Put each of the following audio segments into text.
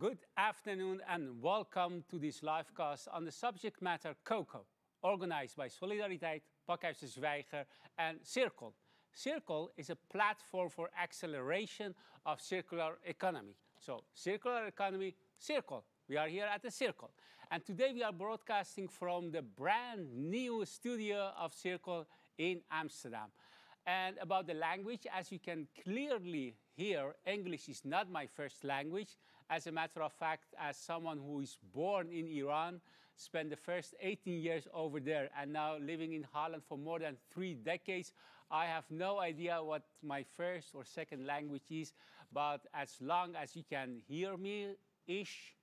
Good afternoon and welcome to this livecast on the subject matter cocoa, organized by Solidariteit, Pakhuis Zwijger and Circle. Circle is a platform for acceleration of circular economy. So circular economy, Circle. We are here at the Circle. And today we are broadcasting from the brand new studio of Circle in Amsterdam. And about the language, as you can clearly hear, English is not my first language. As a matter of fact, as someone who is born in Iran, spent the first 18 years over there, and now living in Holland for more than 3 decades, I have no idea what my first or second language is, but as long as you can hear me-ish,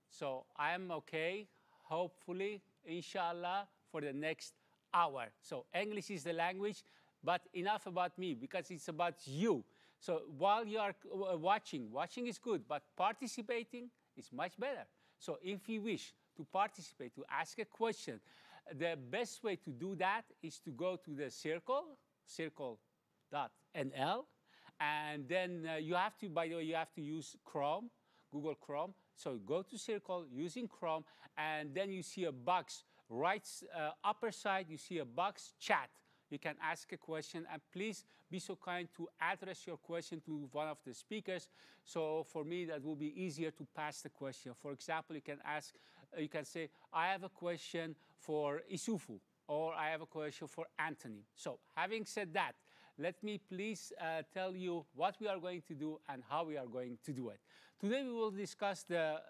so I'm okay, hopefully, inshallah, for the next hour. So English is the language. But enough about me, because it's about you. So while you are watching is good, but participating is much better. So if you wish to participate, to ask a question, the best way to do that is to go to the Circle, circle.nl, and then you have to, by the way, you have to use Chrome, Google Chrome. So go to Circle using Chrome, and then you see a box, right upper side, you see a box, chat. You can ask a question, and please be so kind to address your question to one of the speakers. So for me, that will be easier to pass the question. For example, you can say, I have a question for Isufu, or I have a question for Anthony. So having said that, let me please tell you what we are going to do and how we are going to do it. Today we will discuss the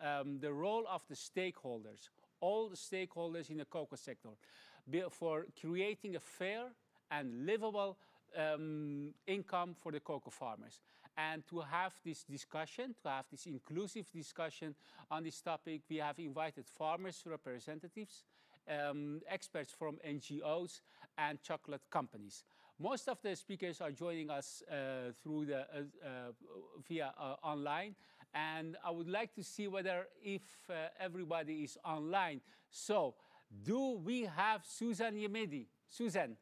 role of the stakeholders, all the stakeholders in the cocoa sector, for creating a fair and livable income for the cocoa farmers. And to have this discussion, to have this inclusive discussion on this topic, we have invited farmers' representatives, experts from NGOs and chocolate companies. Most of the speakers are joining us through the via online, and I would like to see whether if everybody is online. So, do we have Susan Yemedi? Susan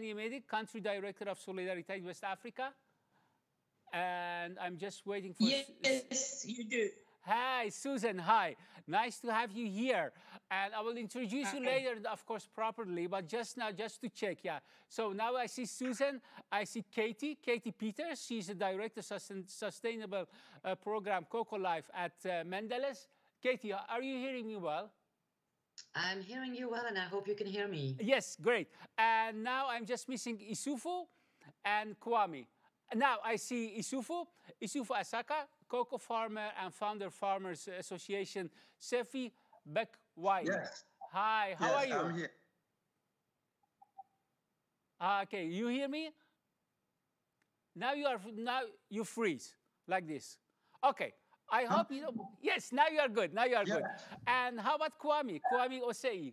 Yemedi, Country Director of Solidariteit West Africa. And I'm just waiting for... Yes, you do. Hi, Susan, hi. Nice to have you here. And I will introduce you later, of course, properly, but just now, just to check, yeah. So now I see Susan, I see Katie Peters. She's the Director of Sustainable Program Cocoa Life at Mendeles. Katie, are you hearing me well? I'm hearing you well, and I hope you can hear me. Yes, great. And now I'm just missing Isufu and Kwame. Now I see Isufu Asaka, cocoa farmer and founder Farmers Association, Sefi Bekwai. Yes. Hi, how are you? I'm here. Okay, you hear me? Now you freeze like this. Okay. I hope you know. Yes, now you are good. Now you are good. And how about Kwame? Kwame Osei.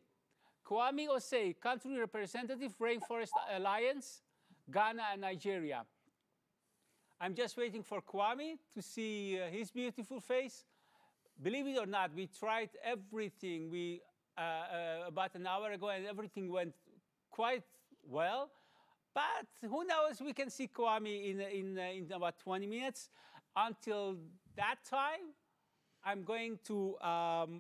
Kwame Osei, Country Representative, Rainforest Alliance, Ghana and Nigeria. I'm just waiting for Kwame to see his beautiful face. Believe it or not, we tried everything about an hour ago, and everything went quite well. But who knows, we can see Kwame in about 20 minutes. Until that time, I'm going to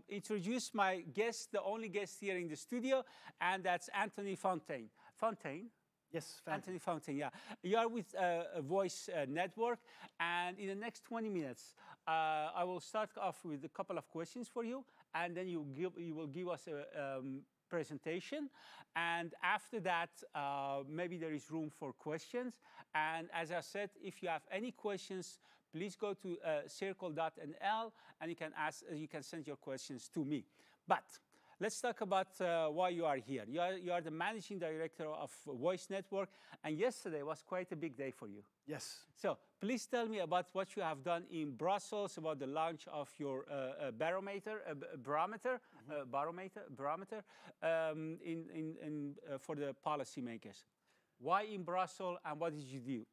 introduce my guest, the only guest here in the studio, and that's Anthony Fontaine. Fontaine? Yes, Anthony Fontaine, yeah. You are with a Voice Network, and in the next 20 minutes, I will start off with a couple of questions for you, and then you will give us a presentation, and after that maybe there is room for questions. And as I said, if you have any questions, please go to circle.nl and you can send your questions to me. But let's talk about why you are here. You are the managing director of Voice Network, and yesterday was quite a big day for you. Yes. So please tell me about what you have done in Brussels, about the launch of your barometer for the policymakers. Why in Brussels, and what did you do?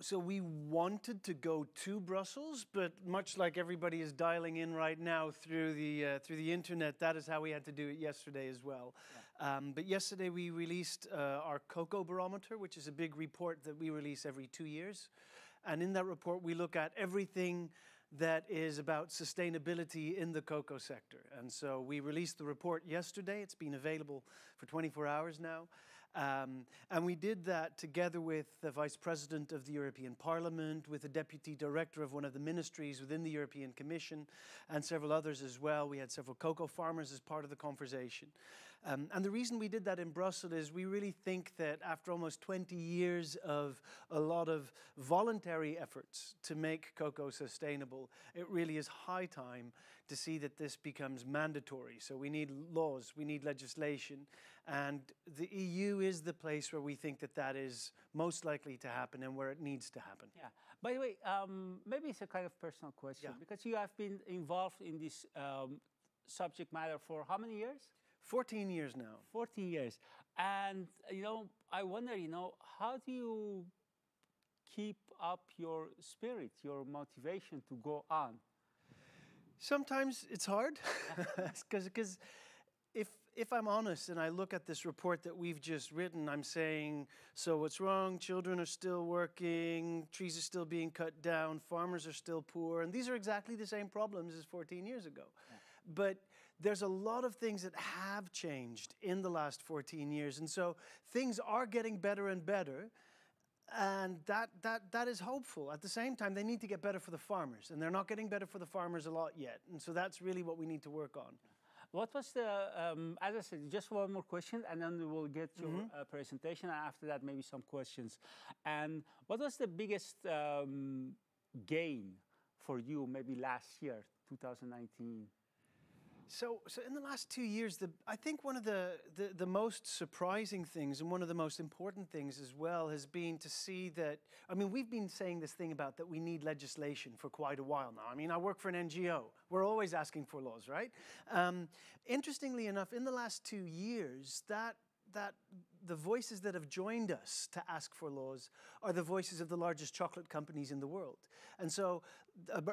So we wanted to go to Brussels, but much like everybody is dialing in right now through the internet, that is how we had to do it yesterday as well. Yeah. But yesterday we released our Cocoa Barometer, which is a big report that we release every 2 years. And in that report, we look at everything that is about sustainability in the cocoa sector. And so we released the report yesterday. It's been available for 24 hours now. And we did that together with the Vice President of the European Parliament, with the Deputy Director of one of the ministries within the European Commission, and several others as well. We had several cocoa farmers as part of the conversation. And the reason we did that in Brussels is we really think that after almost 20 years of a lot of voluntary efforts to make cocoa sustainable, it really is high time to see that this becomes mandatory. So we need laws, we need legislation, and the EU is the place where we think that that is most likely to happen and where it needs to happen. Yeah. By the way, maybe it's a kind of personal question, because you have been involved in this subject matter for how many years? 14 years now. 14 years. And, I wonder, how do you keep up your spirit, your motivation to go on? Sometimes it's hard, because if I'm honest and I look at this report that we've just written, I'm saying, so what's wrong? Children are still working, trees are still being cut down, farmers are still poor, and these are exactly the same problems as 14 years ago. Yeah. But there's a lot of things that have changed in the last 14 years, and so things are getting better and better. And that is hopeful. At the same time, they need to get better for the farmers, and they're not getting better for the farmers a lot yet. And so that's really what we need to work on. What was the, as I said, just one more question, and then we will get your presentation, and after that, maybe some questions. And what was the biggest gain for you, maybe last year, 2019? So in the last 2 years, I think one of the most surprising things and one of the most important things as well has been to see that, I mean, we've been saying this thing about that we need legislation for quite a while now. I mean, I work for an NGO. We're always asking for laws, right? Interestingly enough, in the last 2 years, that the voices that have joined us to ask for laws are the voices of the largest chocolate companies in the world. And so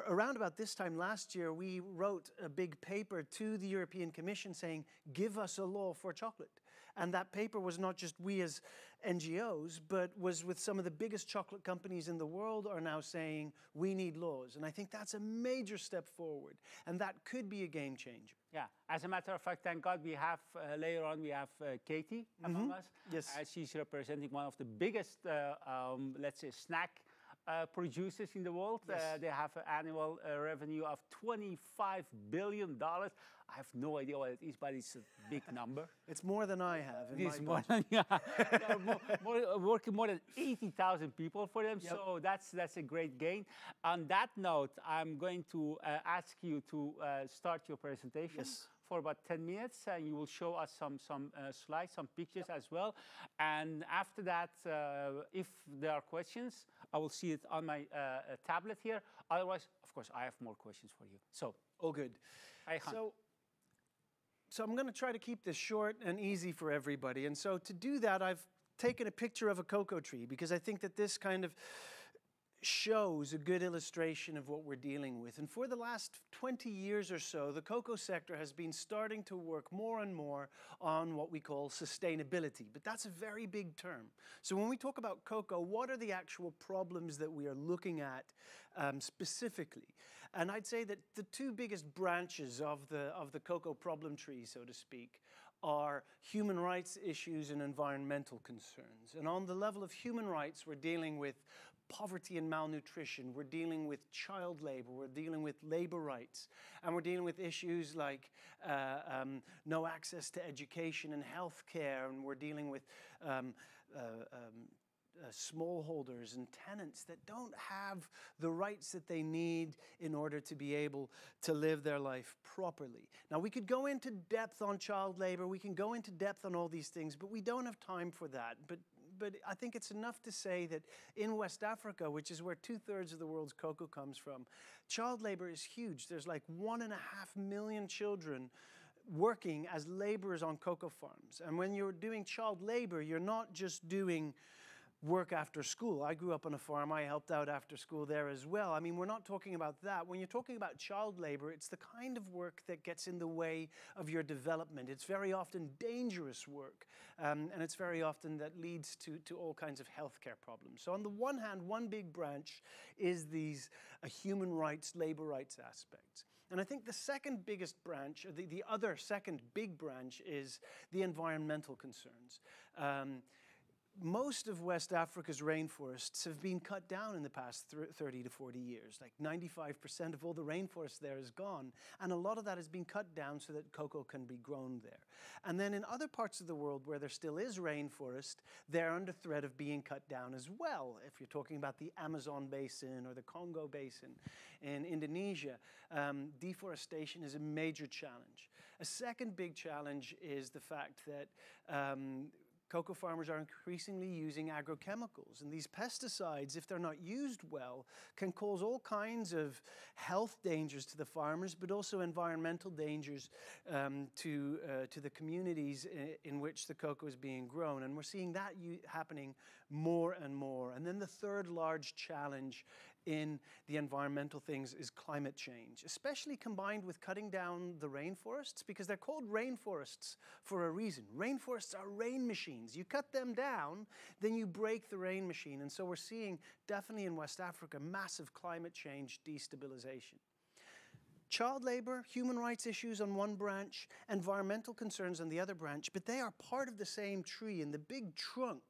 around about this time last year, we wrote a big paper to the European Commission saying, give us a law for chocolate. And that paper was not just we as NGOs, but was with some of the biggest chocolate companies in the world are now saying, we need laws. And I think that's a major step forward. And that could be a game changer. Yeah, as a matter of fact, thank God we have, later on, we have Katie among us. Yes. She's representing one of the biggest, let's say, snack producers in the world. Yes. They have an annual revenue of $25 billion. I have no idea what it is, but it's a big number. It's more than I have in It's my more budget. than, yeah, working more than 80,000 people for them. Yep. So that's a great gain. On that note, I'm going to ask you to start your presentation. Yes. For about 10 minutes, and you will show us some slides, some pictures as well. And after that, if there are questions, I will see it on my tablet here. Otherwise, of course, I have more questions for you. So, all good. So I'm going to try to keep this short and easy for everybody. And so to do that, I've taken a picture of a cocoa tree because I think that this kind of shows a good illustration of what we're dealing with. And for the last 20 years or so, the cocoa sector has been starting to work more and more on what we call sustainability. But that's a very big term. So when we talk about cocoa, what are the actual problems that we are looking at specifically? And I'd say that the two biggest branches of the cocoa problem tree, so to speak, are human rights issues and environmental concerns. And on the level of human rights, we're dealing with poverty and malnutrition, we're dealing with child labor, we're dealing with labor rights, and we're dealing with issues like no access to education and health care, and we're dealing with smallholders and tenants that don't have the rights that they need in order to be able to live their life properly. Now, we could go into depth on child labor, we can go into depth on all these things, but we don't have time for that. But I think it's enough to say that in West Africa, which is where 2/3 of the world's cocoa comes from, child labor is huge. There's like 1.5 million children working as laborers on cocoa farms. And when you're doing child labor, you're not just doing work after school. I grew up on a farm. I helped out after school there as well. I mean, we're not talking about that. When you're talking about child labor, it's the kind of work that gets in the way of your development. It's very often dangerous work, and it's very often that leads to all kinds of healthcare problems. So on the one hand, one big branch is these human rights, labor rights aspects. And I think the second biggest branch, the other second big branch, is the environmental concerns. Most of West Africa's rainforests have been cut down in the past 30 to 40 years. Like 95% of all the rainforest there is gone. And a lot of that has been cut down so that cocoa can be grown there. And then in other parts of the world where there still is rainforest, they're under threat of being cut down as well. If you're talking about the Amazon basin or the Congo basin in Indonesia, deforestation is a major challenge. A second big challenge is the fact that cocoa farmers are increasingly using agrochemicals. And these pesticides, if they're not used well, can cause all kinds of health dangers to the farmers, but also environmental dangers to the communities in which the cocoa is being grown. And we're seeing that happening more and more. And then the third large challenge in the environmental things is climate change, especially combined with cutting down the rainforests, because they're called rainforests for a reason. Rainforests are rain machines. You cut them down, then you break the rain machine. And so we're seeing, definitely in West Africa, massive climate change destabilization. Child labor, human rights issues on one branch, environmental concerns on the other branch, but they are part of the same tree, and the big trunk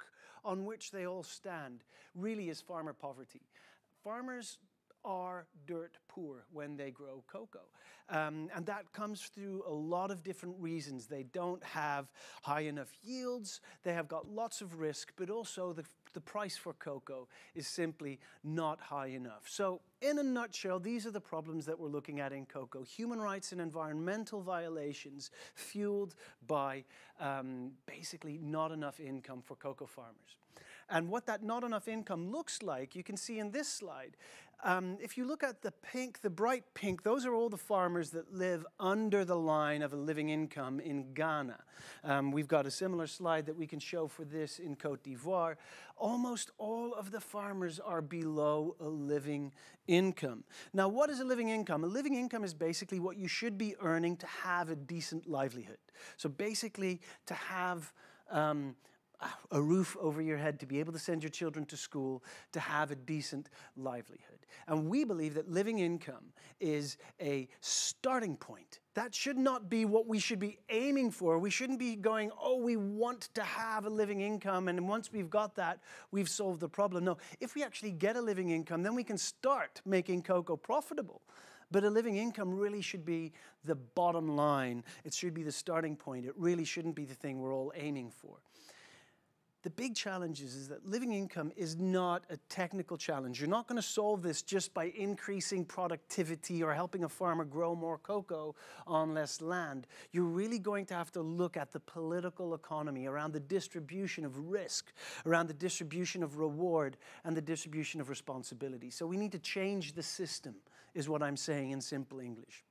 on which they all stand really is farmer poverty. Farmers are dirt poor when they grow cocoa. And that comes through a lot of different reasons. They don't have high enough yields, they have got lots of risk, but also the price for cocoa is simply not high enough. So in a nutshell, these are the problems that we're looking at in cocoa. Human rights and environmental violations fueled by basically not enough income for cocoa farmers. And what that not enough income looks like, you can see in this slide. If you look at the pink, the bright pink, those are all the farmers that live under the line of a living income in Ghana. We've got a similar slide that we can show for this in Côte d'Ivoire. Almost all of the farmers are below a living income. Now, what is a living income? A living income is basically what you should be earning to have a decent livelihood. So basically, to have a roof over your head, to be able to send your children to school, to have a decent livelihood. And we believe that living income is a starting point. That should not be what we should be aiming for. We shouldn't be going, oh, we want to have a living income, and once we've got that, we've solved the problem. No, if we actually get a living income, then we can start making cocoa profitable. But a living income really should be the bottom line. It should be the starting point. It really shouldn't be the thing we're all aiming for. The big challenge is that living income is not a technical challenge. You're not going to solve this just by increasing productivity or helping a farmer grow more cocoa on less land. You're really going to have to look at the political economy around the distribution of risk, around the distribution of reward, and the distribution of responsibility. So we need to change the system, is what I'm saying in simple English.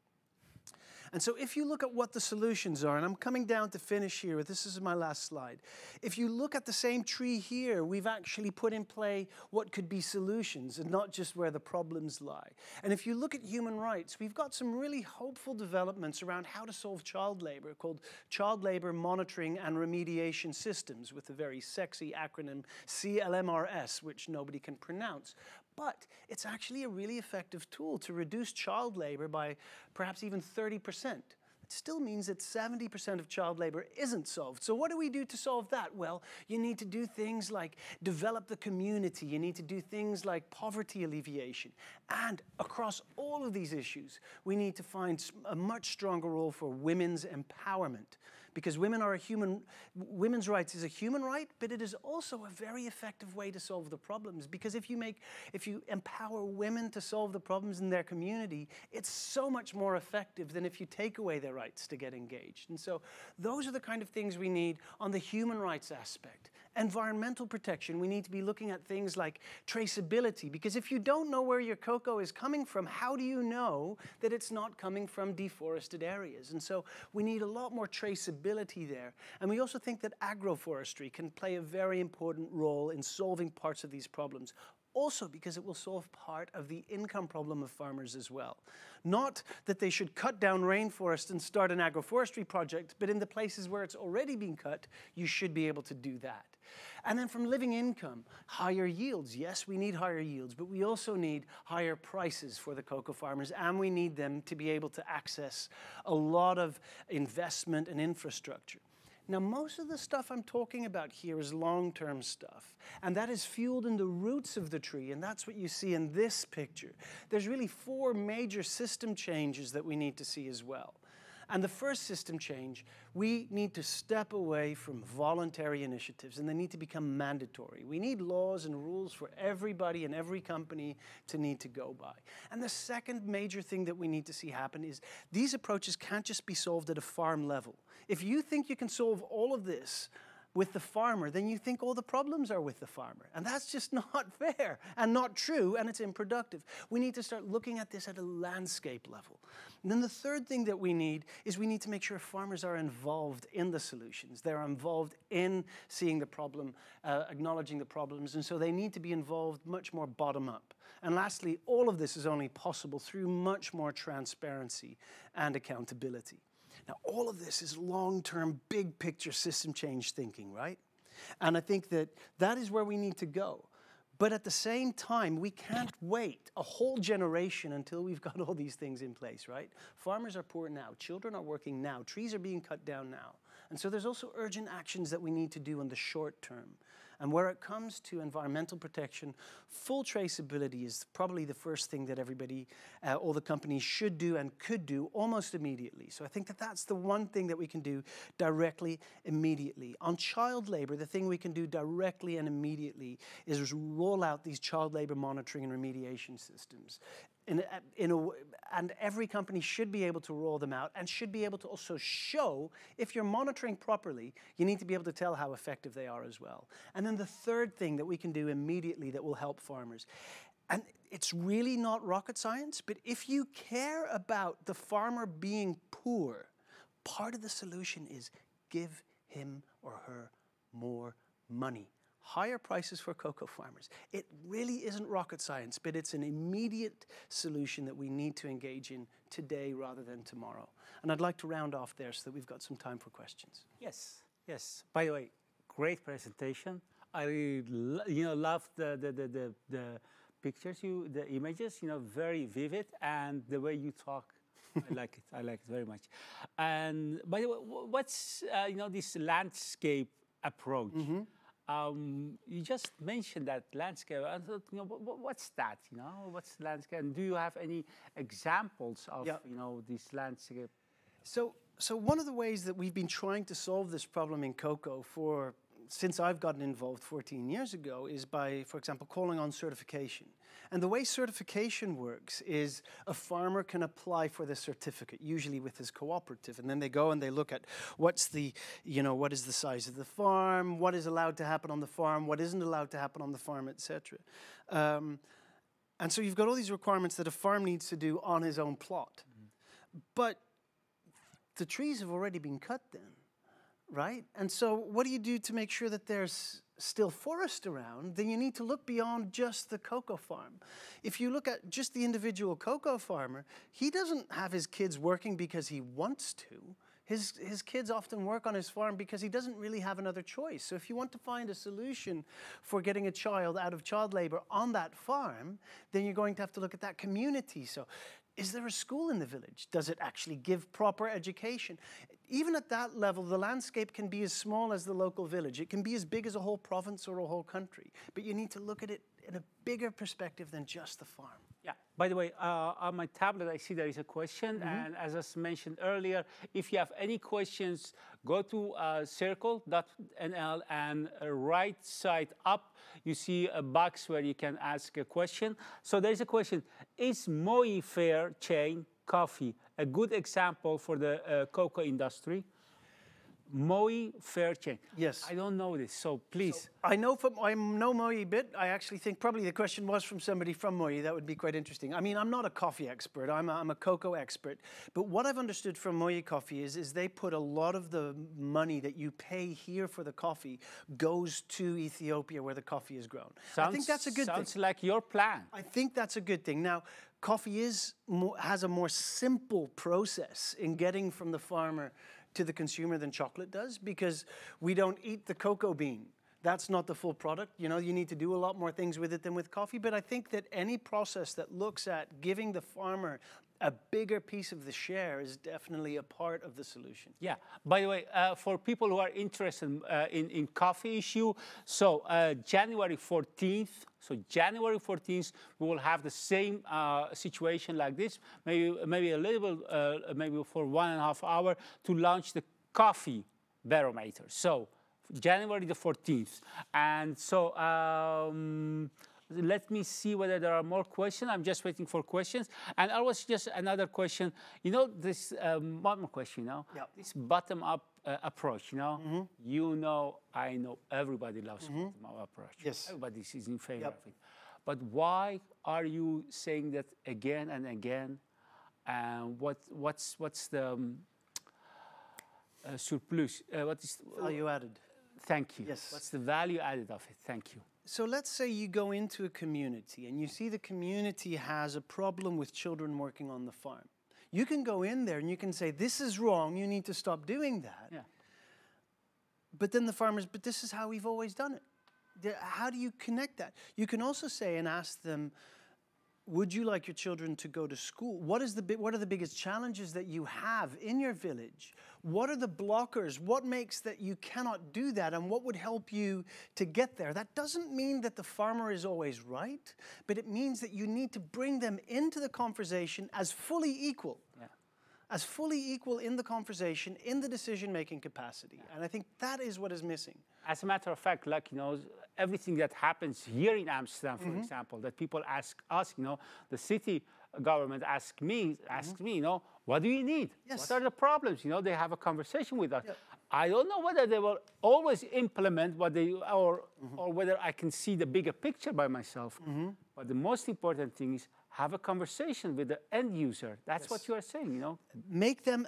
And so if you look at what the solutions are, and I'm coming down to finish here, this is my last slide. If you look at the same tree here, we've actually put in play what could be solutions and not just where the problems lie. And if you look at human rights, we've got some really hopeful developments around how to solve child labor called Child Labor Monitoring and Remediation Systems with a very sexy acronym CLMRS, which nobody can pronounce. But it's actually a really effective tool to reduce child labor by perhaps even 30%. It still means that 70% of child labor isn't solved. So what do we do to solve that? Well, you need to do things like develop the community. You need to do things like poverty alleviation. And across all of these issues, we need to find a much stronger role for women's empowerment. Because women's rights is a human right, but it is also a very effective way to solve the problems. Because if you empower women to solve the problems in their community, it's so much more effective than if you take away their rights to get engaged. And so those are the kind of things we need on the human rights aspect. Environmental protection, we need to be looking at things like traceability, because if you don't know where your cocoa is coming from, how do you know that it's not coming from deforested areas? And so we need a lot more traceability there. And we also think that agroforestry can play a very important role in solving parts of these problems. Also because it will solve part of the income problem of farmers as well. Not that they should cut down rainforest and start an agroforestry project, but in the places where it's already been cut, you should be able to do that. And then from living income, higher yields. Yes, we need higher yields, but we also need higher prices for the cocoa farmers, and we need them to be able to access a lot of investment and infrastructure. Now, most of the stuff I'm talking about here is long-term stuff, and that is fueled in the roots of the tree, and that's what you see in this picture. There's really 4 major system changes that we need to see as well. And the first system change, we need to step away from voluntary initiatives, and they need to become mandatory. We need laws and rules for everybody and every company to need to go by. And the second major thing that we need to see happen is these approaches can't just be solved at a farm level. If you think you can solve all of this with the farmer, then you think all the problems are with the farmer. And that's just not fair and not true, and it's unproductive. We need to start looking at this at a landscape level. And then the third thing that we need is we need to make sure farmers are involved in the solutions. They're involved in seeing the problem, acknowledging the problems, and so they need to be involved much more bottom up. And lastly, all of this is only possible through much more transparency and accountability. Now, all of this is long-term, big-picture system change thinking, right? And I think that that is where we need to go. But at the same time, we can't wait a whole generation until we've got all these things in place, right? Farmers are poor now. Children are working now. Trees are being cut down now. And so there's also urgent actions that we need to do in the short term. And where it comes to environmental protection, full traceability is probably the first thing that everybody, all the companies should do and could do almost immediately. So I think that that's the one thing that we can do directly, immediately. On child labor, the thing we can do directly and immediately is roll out these child labor monitoring and remediation systems. And every company should be able to roll them out and should be able to also show, if you're monitoring properly, you need to be able to tell how effective they are as well. And then the third thing that we can do immediately that will help farmers, and it's really not rocket science, but if you care about the farmer being poor, part of the solution is give him or her more money. Higher prices for cocoa farmers. It really isn't rocket science, but it's an immediate solution that we need to engage in today rather than tomorrow. And I'd like to round off there so that we've got some time for questions. Yes, yes. By the way, great presentation. I really, love the pictures, the images, very vivid, and the way you talk. I like it. I like it very much. And by the way, what's this landscape approach? Mm-hmm. You just mentioned that landscape. I thought, what's that? What's landscape? And do you have any examples of, this landscape? So one of the ways that we've been trying to solve this problem in cocoa since I've gotten involved 14 years ago is by, for example, calling on certification. And the way certification works is a farmer can apply for the certificate, usually with his cooperative, and then they go and they look at what is the size of the farm, what is allowed to happen on the farm, what isn't allowed to happen on the farm, etc. And so you've got all these requirements that a farm needs to do on his own plot. Mm-hmm. But the trees have already been cut then. Right? And so what do you do to make sure that there's still forest around? Then you need to look beyond just the cocoa farm. If you look at just the individual cocoa farmer, he doesn't have his kids working because he wants to. His kids often work on his farm because he doesn't really have another choice. So if you want to find a solution for getting a child out of child labor on that farm, then you're going to have to look at that community. So is there a school in the village? Does it actually give proper education? Even at that level, the landscape can be as small as the local village. It can be as big as a whole province or a whole country. But you need to look at it in a bigger perspective than just the farm. Yeah. By the way, on my tablet, I see there is a question. Mm-hmm. And as I mentioned earlier, if you have any questions, go to circle.nl and right side up, you see a box where you can ask a question. So there's a question. Is Moe Fair chain coffee a good example for the cocoa industry? Moe Fair Chain. Yes. I don't know this, so please. I know Moe a bit. I actually think probably the question was from somebody from Moe. That would be quite interesting. I mean, I'm not a coffee expert. I'm a cocoa expert. But what I've understood from Moe Coffee is they put a lot of the money that you pay here for the coffee goes to Ethiopia where the coffee is grown. I think that's a good thing. Sounds like your plan. I think that's a good thing. Now, coffee has a more simple process in getting from the farmer to the consumer than chocolate does, because we don't eat the cocoa bean. That's not the full product. You know, you need to do a lot more things with it than with coffee. But I think that any process that looks at giving the farmer a bigger piece of the share is definitely a part of the solution. Yeah. By the way, for people who are interested in coffee issue, so January 14th, we will have the same situation like this, maybe a little, maybe for 1.5 hours to launch the coffee barometer. So January the 14th. And so let me see whether there are more questions. I'm just waiting for questions. And always just another question. You know, this one more question, you know, this bottom-up approach, you know, you know, I know everybody loves bottom-up approach. Yes. Everybody is in favor of it. But why are you saying that again and again? And what's the surplus? What is Value added. Thank you. Yes. What's the value added of it? Thank you. So let's say you go into a community and you see the community has a problem with children working on the farm. You can go in there and you can say, this is wrong, you need to stop doing that. Yeah. But then the farmers, but this is how we've always done it. How do you connect that? You can also say and ask them, would you like your children to go to school? What are the biggest challenges that you have in your village? What are the blockers? What makes that you cannot do that? And what would help you to get there? That doesn't mean that the farmer is always right, but it means that you need to bring them into the conversation as fully equal. Yeah. As fully equal in the conversation, in the decision-making capacity. And I think that is what is missing. As a matter of fact, like, you know, everything that happens here in Amsterdam, for example, that people ask us, you know, the city government asks me, you know, what do you need? Yes. What are the problems? You know, they have a conversation with us. Yep. I don't know whether they will always implement what they, or whether I can see the bigger picture by myself. But the most important thing is have a conversation with the end user. That's what you are saying, you know. Make them,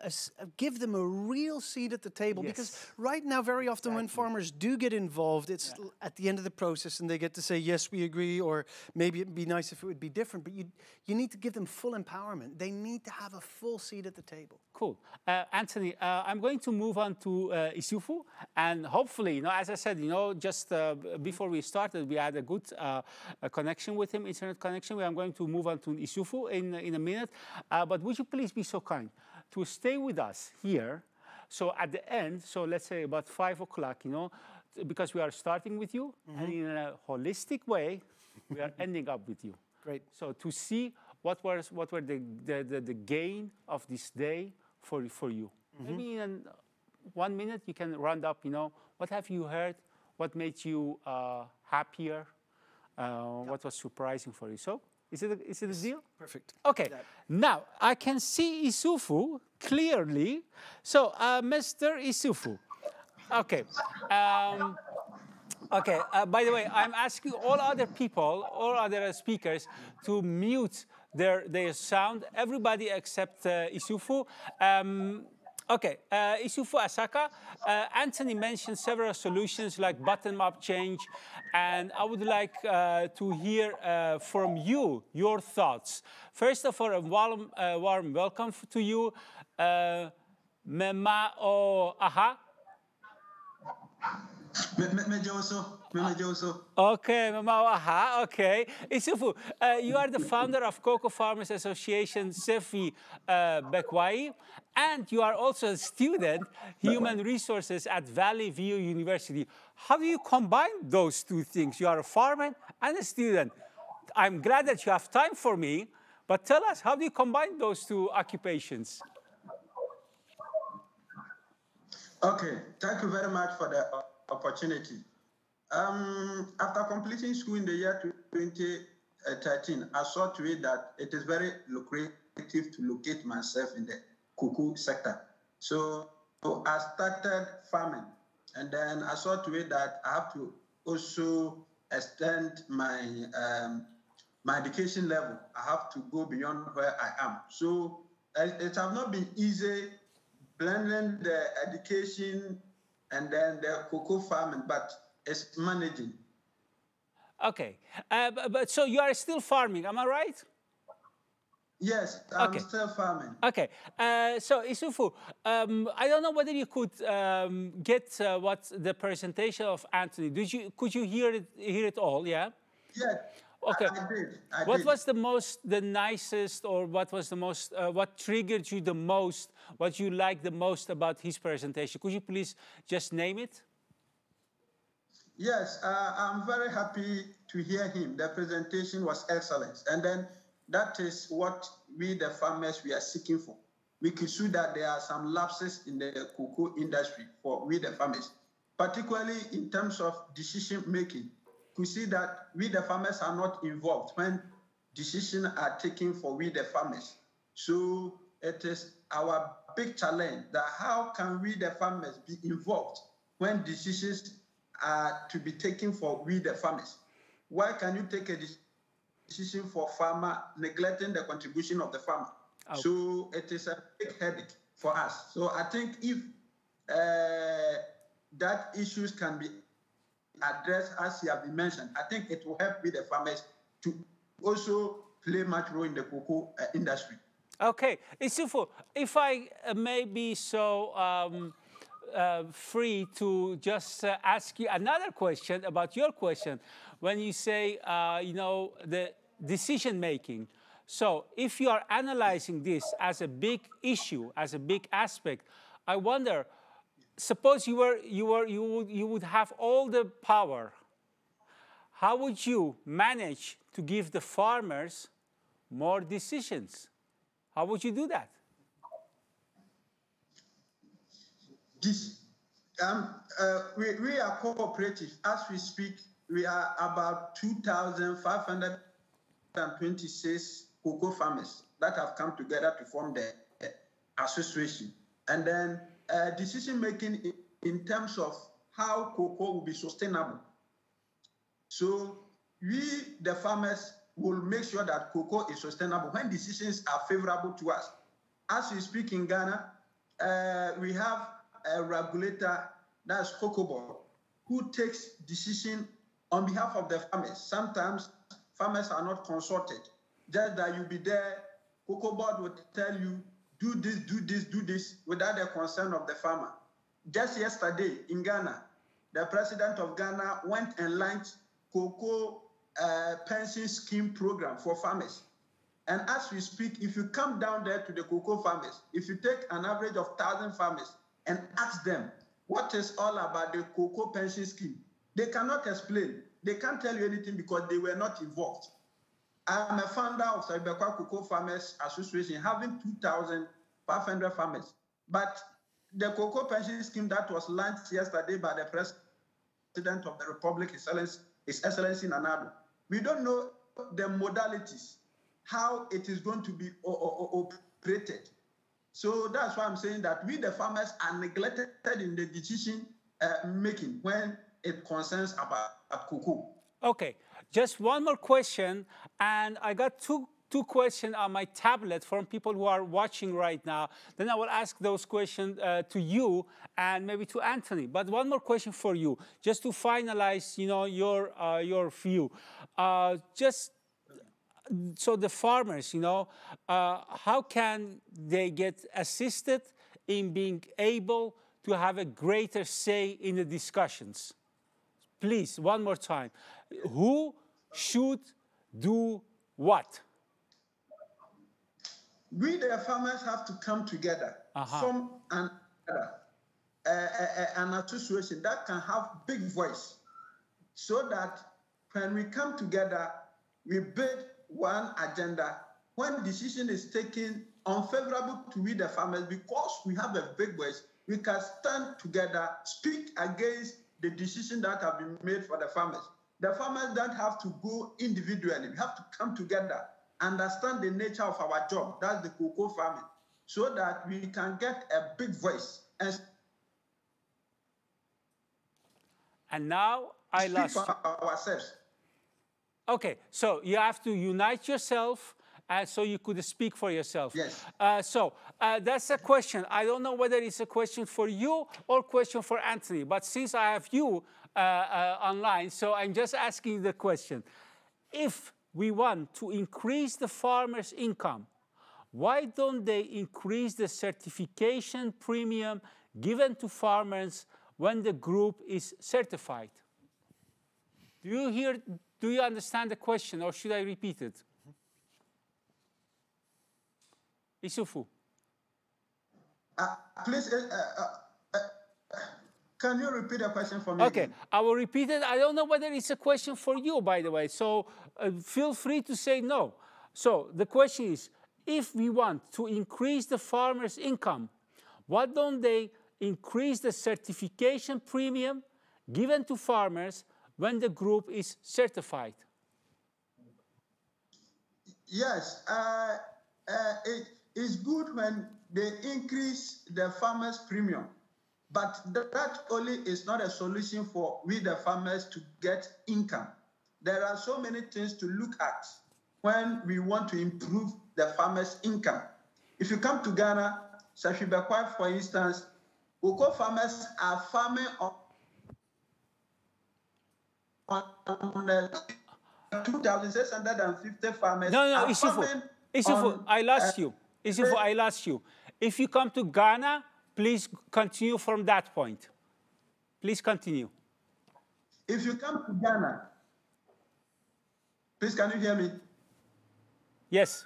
give them a real seat at the table. Because right now, very often when farmers do get involved, it's at the end of the process and they get to say, yes, we agree, or maybe it'd be nice if it would be different. But you need to give them full empowerment. They need to have a full seat at the table. Cool. Anthony, I'm going to move on to Isufu. And hopefully, you know, as I said, you know, just before we started, we had a good connection with him, internet connection. I'm going to move on to Isufu in a minute. But would you please be so kind to stay with us here? So at the end, so let's say about 5 o'clock, you know, because we are starting with you, and in a holistic way, we are ending up with you. Great. So to see what were the gain of this day for you. Maybe in 1 minute you can round up, you know, what have you heard? What made you happier? What was surprising for you? So is it a deal? Perfect. Okay. Now I can see Isufu clearly. So Mr. Isufu. Okay. Okay. By the way, I'm asking all other people, all other speakers, to mute their sound. Everybody except Isufu. Okay, Isufu Asaka, Anthony mentioned several solutions like bottom-up change, and I would like to hear from you, your thoughts. First of all, a warm welcome to you, Mema O Aha. Okay, Mama Aha, okay. Isufu, you are the founder of Cocoa Farmers Association Sefi Bekwai, and you are also a student, human resources at Valley View University. How do you combine those two things? You are a farmer and a student. I'm glad that you have time for me, but tell us, how do you combine those two occupations? Okay, thank you very much for the opportunity. After completing school in the year 2013, I saw to it that it is very lucrative to locate myself in the cocoa sector. So I started farming, and then I saw to it that I have to also extend my education level. I have to go beyond where I am. So it has not been easy blending the education and then the cocoa farming, but it's managing. Okay, but so you are still farming, am I right? Yes, I'm still farming. Okay, so Isufu, I don't know whether you could get what the presentation of Anthony. Could you hear it all? Yeah. Yes. Okay. I did. What was the nicest, or what was the most, what triggered you the most, what you liked the most about his presentation? Could you please just name it? Yes, I'm very happy to hear him. The presentation was excellent. And then that is what we, the farmers, we are seeking for. We could see that there are some lapses in the cocoa industry for we, the farmers, particularly in terms of decision making. We see that we, the farmers, are not involved when decisions are taken for we, the farmers. So it is our big challenge that how can we, the farmers, be involved when decisions are to be taken for we, the farmers? Why can you take a decision for farmer neglecting the contribution of the farmer? Oh. So it is a big headache for us. So I think if that issues can be addressed as you have been mentioned, I think it will help with the farmers to also play much role in the cocoa industry. Okay, Isufu, if I may be so free to just ask you another question about your question, when you say, you know, the decision making. So if you are analyzing this as a big issue, as a big aspect, I wonder, suppose you would have all the power. How would you manage to give the farmers more decisions? How would you do that? We are cooperative. As we speak, we are about 2,526 cocoa farmers that have come together to form the association. And then decision making in terms of how cocoa will be sustainable. So we, the farmers, will make sure that cocoa is sustainable when decisions are favorable to us. As we speak in Ghana, we have a regulator, that's Cocoa Board, who takes decision on behalf of the farmers. Sometimes farmers are not consulted. Just that you be there, Cocoa Board will tell you, do this, do this, do this, without the consent of the farmer. Just yesterday in Ghana, the president of Ghana went and launched cocoa pension scheme program for farmers. And as we speak, if you come down there to the cocoa farmers, if you take an average of 1,000 farmers and ask them what is all about the cocoa pension scheme, they cannot explain. They can't tell you anything because they were not involved. I'm a founder of Sabekwa Cocoa Farmers Association, having 2,500 farmers. But the cocoa pension scheme that was launched yesterday by the President of the Republic, His Excellency Nana Addo, we don't know the modalities, how it is going to be operated. So that's why I'm saying that we, the farmers, are neglected in the decision making when it concerns about cocoa. Okay, just one more question, and I got two questions on my tablet from people who are watching right now. Then I will ask those questions to you and maybe to Anthony. But one more question for you, just to finalize, you know, your view. Just so the farmers, you know, how can they get assisted in being able to have a greater say in the discussions? Please, one more time. Who should do what? We, the farmers, have to come together, form an association that can have big voice, so that when we come together, we build one agenda. When decision is taken unfavorable to we, the farmers, because we have a big voice, we can stand together, speak against the decision that have been made for the farmers. The farmers don't have to go individually. We have to come together, understand the nature of our job, that's the cocoa farming, so that we can get a big voice and And now I Speak lost for you. ourselves. Okay, so you have to unite yourself so you could speak for yourself. Yes. That's a question. I don't know whether it's a question for you or question for Anthony, but since I have you online, so I'm just asking the question. If we want to increase the farmers' income, why don't they increase the certification premium given to farmers when the group is certified? Do you understand the question, or should I repeat it? Isufu. Please, can you repeat the question for me Okay, again? I will repeat it. I don't know whether it's a question for you, by the way, so feel free to say no. So the question is, if we want to increase the farmers' income, why don't they increase the certification premium given to farmers when the group is certified? Yes, it is good when they increase the farmers' premium, but that only is not a solution for we the farmers to get income. There are so many things to look at when we want to improve the farmers' income. If you come to Ghana, Sashibekwa, for instance, cocoa farmers are farming on 2,650 farmers. No, Isufu, I lost you. Isufu, I lost you. If you come to Ghana, please continue from that point. Please continue. If you come to Ghana, please, can you hear me? Yes.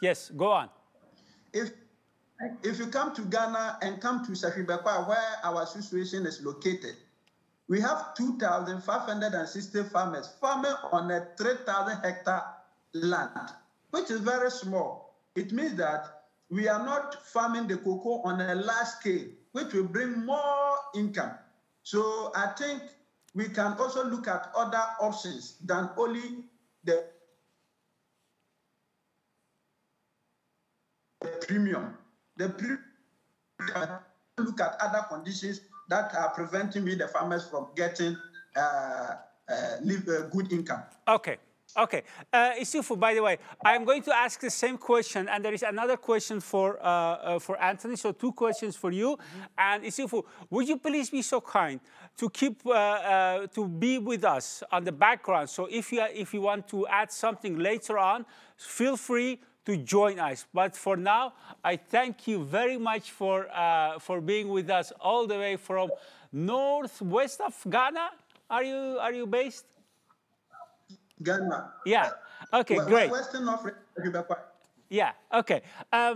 Yes, go on. If you come to Ghana and come to Safibekwa, where our association is located, we have 2,560 farmers farming on a 3,000 hectare land, which is very small. It means that we are not farming the cocoa on a large scale, which will bring more income. So I think we can also look at other options than only the premium. The premium, look at other conditions that are preventing the farmers from getting good income. Okay. Okay. Isufu, by the way, I'm going to ask the same question, and there is another question for Anthony, so two questions for you. And Isufu, would you please be so kind to keep, to be with us on the background? So if you want to add something later on, feel free to join us. But for now, I thank you very much for being with us all the way from northwest of Ghana. Are you based? Ghana. Yeah. Okay, great. Western Africa. Yeah, okay.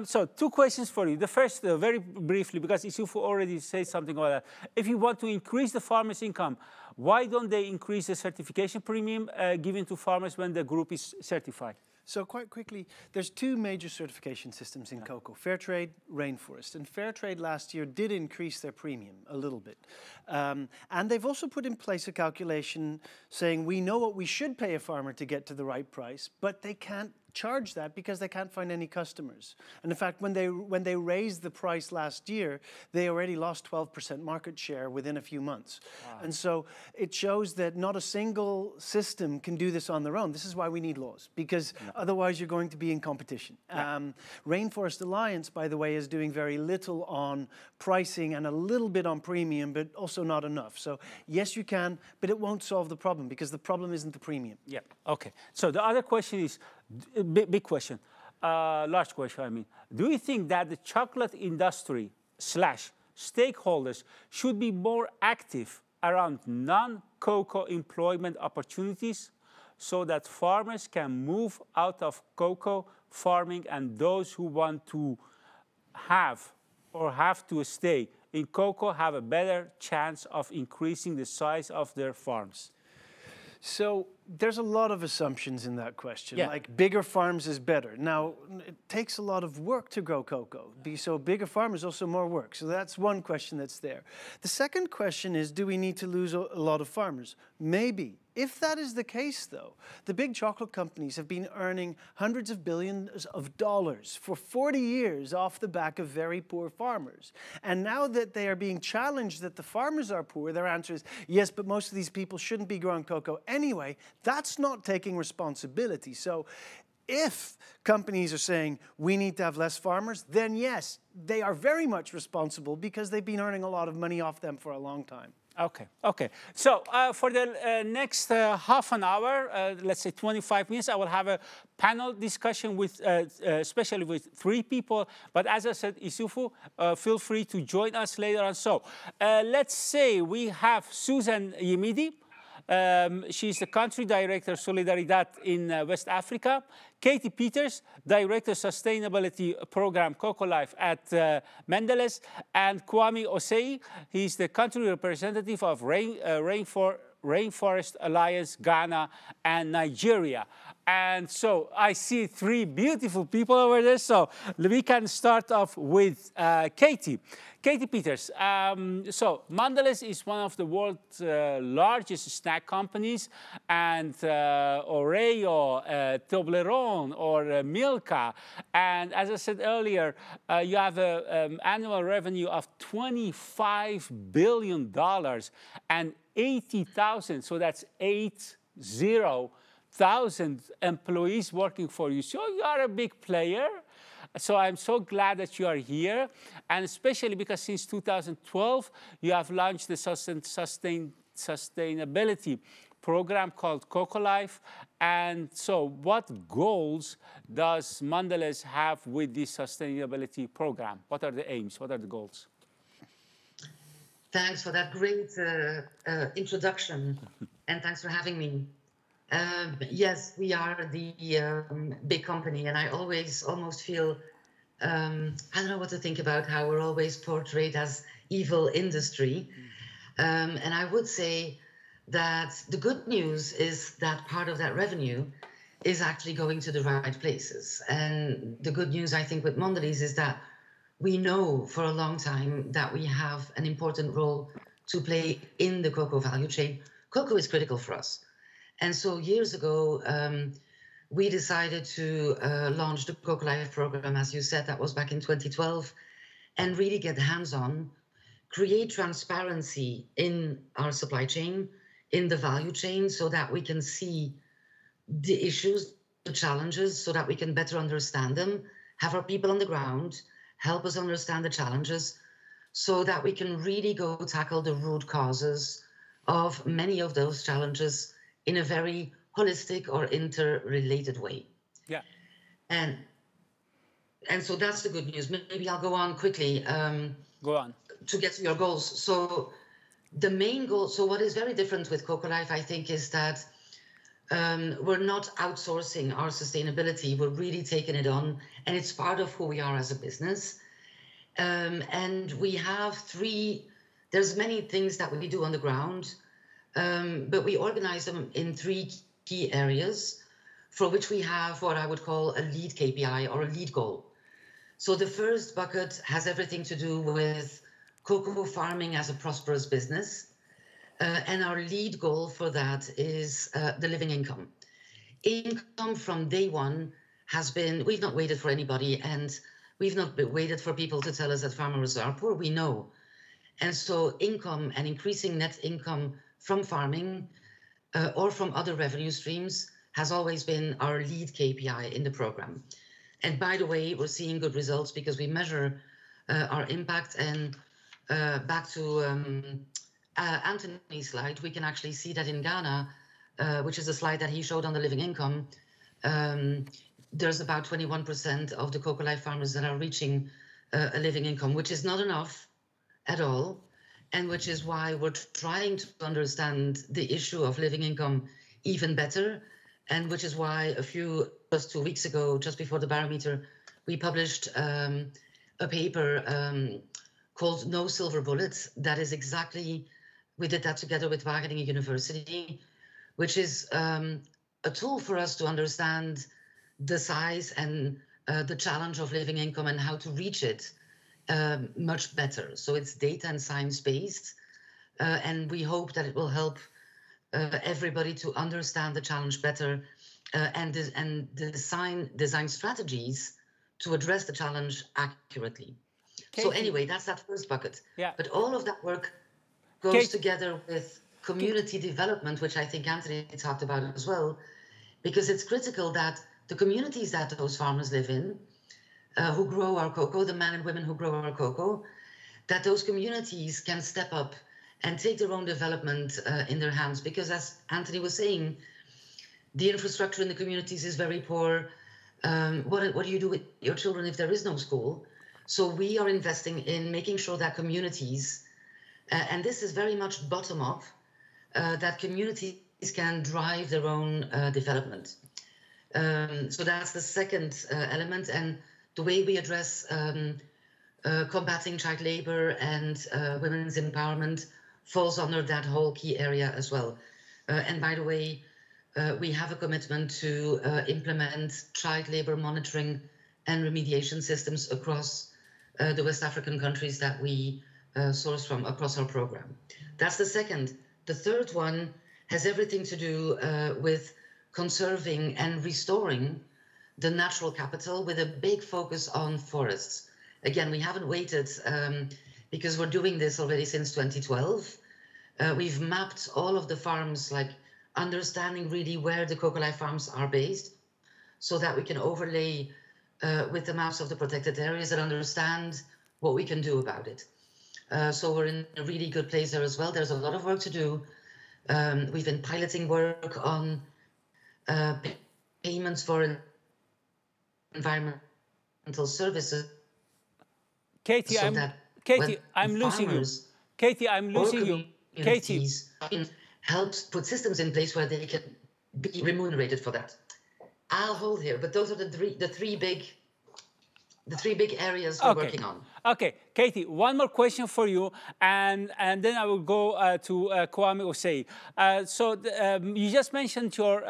So two questions for you. The first, very briefly, because Isufu already said something about that. If you want to increase the farmers' income, why don't they increase the certification premium given to farmers when the group is certified? So quite quickly, there's two major certification systems in cocoa, Fairtrade, Rainforest. And Fairtrade last year did increase their premium a little bit. And they've also put in place a calculation saying we know what we should pay a farmer to get to the right price, but they can't charge that because they can't find any customers. And in fact, when they raised the price last year, they already lost 12% market share within a few months. Wow. And so it shows that not a single system can do this on their own. This is why we need laws, because otherwise you're going to be in competition. Rainforest Alliance, by the way, is doing very little on pricing and a little bit on premium, but also not enough. So yes, you can, but it won't solve the problem because the problem isn't the premium. Yeah, okay. So the other question is, big question, large question, I mean. Do you think that the chocolate industry / stakeholders should be more active around non-cocoa employment opportunities so that farmers can move out of cocoa farming and those who want to have to stay in cocoa have a better chance of increasing the size of their farms? So There's a lot of assumptions in that question, Yeah. like bigger farms is better. Now, it takes a lot of work to grow cocoa. So bigger farm is also more work. So that's one question that's there. The second question is, do we need to lose a lot of farmers? Maybe. If that is the case, though, the big chocolate companies have been earning hundreds of billions of dollars for 40 years off the back of very poor farmers. And now that they are being challenged that the farmers are poor, their answer is, yes, but most of these people shouldn't be growing cocoa anyway. That's not taking responsibility. So if companies are saying we need to have less farmers, then yes, they are very much responsible because they've been earning a lot of money off them for a long time. Okay, okay. So for the next half an hour, let's say 25 minutes, I will have a panel discussion with, especially with 3 people. But as I said, Isufu, feel free to join us later on. So let's say we have Susan Yemidi. She's the country director Solidaridad in West Africa. Katie Peters, director sustainability program Cocoa Life at Mendelez, and Kwame Osei, he's the country representative of Rainforest Alliance, Ghana and Nigeria. And so I see 3 beautiful people over there. So we can start off with Katie. Katie Peters. So Mondelez is one of the world's largest snack companies, and Oreo, Toblerone, or Milka. And as I said earlier, you have an annual revenue of $25 billion and 80,000. So that's 80,000 employees working for you. So you are a big player. So I'm so glad that you are here, and especially because since 2012, you have launched the sustainability program called Cocoa Life. And so what goals does Mondelez have with this sustainability program? What are the aims? What are the goals? Thanks for that great introduction, and thanks for having me. Yes, we are the big company, and I always almost feel, I don't know what to think about how we're always portrayed as evil industry. And I would say that the good news is that part of that revenue is actually going to the right places. And the good news, I think, with Mondelez is that we know for a long time that we have an important role to play in the cocoa value chain. Cocoa is critical for us. And so years ago, we decided to launch the Cocoa Life program, as you said, that was back in 2012, and really get hands-on, create transparency in our supply chain, in the value chain, so that we can see the issues, the challenges, so that we can better understand them, have our people on the ground, help us understand the challenges, so that we can really go tackle the root causes of many of those challenges in a very holistic or interrelated way. Yeah. And so that's the good news. Maybe I'll go on quickly. Go on. To get to your goals. So the main goal, so what is very different with Cocoa Life, I think, is that we're not outsourcing our sustainability. We're really taking it on, and it's part of who we are as a business. And we have there's many things that we do on the ground, but we organize them in 3 key areas for which we have what I would call a lead KPI or a lead goal. So the first bucket has everything to do with cocoa farming as a prosperous business. And our lead goal for that is the living income. Income from day one has been, we've not waited for anybody, and we've not waited for people to tell us that farmers are poor. We know. And so income and increasing net income from farming or from other revenue streams has always been our lead KPI in the program. And by the way, we're seeing good results because we measure our impact. And back to Anthony's slide, we can actually see that in Ghana, which is a slide that he showed on the living income, there's about 21% of the Cocoa Life farmers that are reaching a living income, which is not enough at all, and which is why we're trying to understand the issue of living income even better, and which is why just 2 weeks ago, just before the barometer, we published a paper called No Silver Bullets. That is exactly, we did that together with Wageningen University, which is a tool for us to understand the size and the challenge of living income and how to reach it much better. So it's data and science based, and we hope that it will help everybody to understand the challenge better and design strategies to address the challenge accurately. Katie. So anyway, that's that first bucket. Yeah. But all of that work goes together with community development, which I think Anthony talked about as well, because it's critical that the communities that those farmers live in, who grow our cocoa, the men and women who grow our cocoa, that those communities can step up and take their own development in their hands. Because as Anthony was saying, the infrastructure in the communities is very poor. What do you do with your children if there is no school? So we are investing in making sure that communities, and this is very much bottom up, that communities can drive their own development. So that's the second element. And the way we address combating child labor and women's empowerment falls under that whole key area as well. And by the way, we have a commitment to implement child labor monitoring and remediation systems across the West African countries that we source from across our program. That's the second. The third one has everything to do with conserving and restoring the natural capital with a big focus on forests. Again, we haven't waited because we're doing this already since 2012. We've mapped all of the farms, like understanding really where the cocoa life farms are based, so that we can overlay with the maps of the protected areas and understand what we can do about it. So we're in a really good place there as well. There's a lot of work to do. We've been piloting work on payments for environmental services. Katie, so I'm losing you. Katie, I'm losing you. Katie, helps put systems in place where they can be remunerated for that. I'll hold here, but those are the three big areas we're working on. Okay, Katie, one more question for you, and then I will go to Kwame Osei. You just mentioned your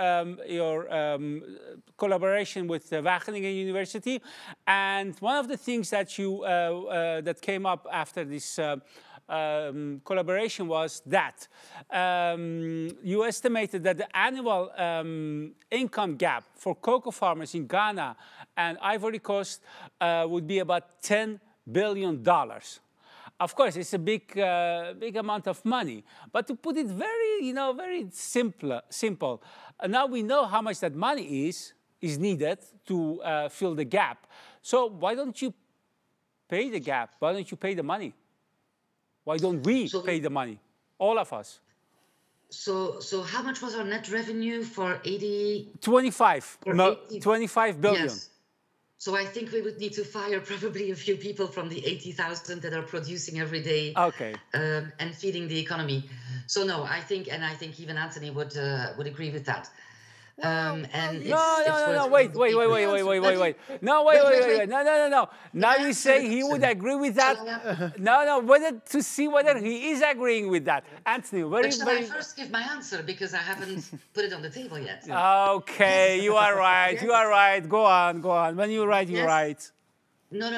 collaboration with Wageningen University, and one of the things that you that came up after this collaboration was that you estimated that the annual income gap for cocoa farmers in Ghana and Ivory Coast would be about $10 billion. Of course, it's a big amount of money. But to put it very simple. Now we know how much that money is needed to fill the gap. So why don't you pay the gap? Why don't you pay the money? Why don't we pay the money? All of us. So how much was our net revenue for 80? 25 billion. Yes. So I think we would need to fire probably a few people from the 80,000 that are producing every day and feeding the economy. So no, I think even Anthony would agree with that. Wait. No. Now you say he would agree with that. No. To see whether he is agreeing with that. Anthony, Should I first give my answer because I haven't put it on the table yet? Okay, you are right. Yes. You are right. Go on. When you're right, you're right. No.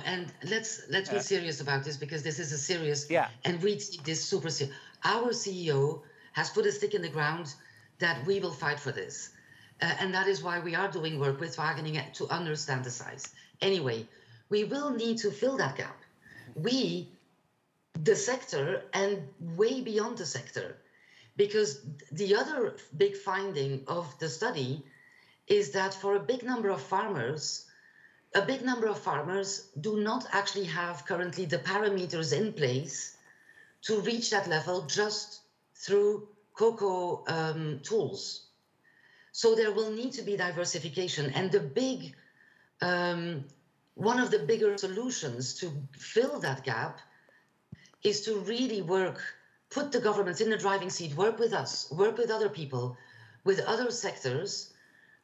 And let's be serious about this because this is a serious and we take this super serious. Our CEO has put a stick in the ground that we will fight for this. And that is why we are doing work with Wageningen to understand the size. Anyway, we will need to fill that gap. We, the sector, and way beyond the sector, because the other big finding of the study is that for a big number of farmers do not actually have currently the parameters in place to reach that level just through cocoa tools. So there will need to be diversification. And one of the bigger solutions to fill that gap is to really put the government in the driving seat, work with us, work with other people, with other sectors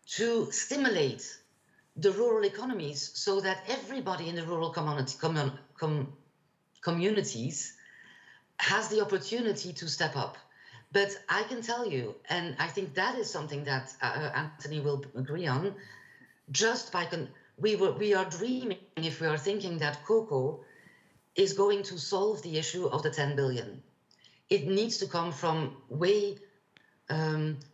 to stimulate the rural economies so that everybody in the rural communities has the opportunity to step up. But I can tell you, and I think that is something that Anthony will agree on, just by we are dreaming if we are thinking that cocoa is going to solve the issue of the 10 billion. It needs to come from way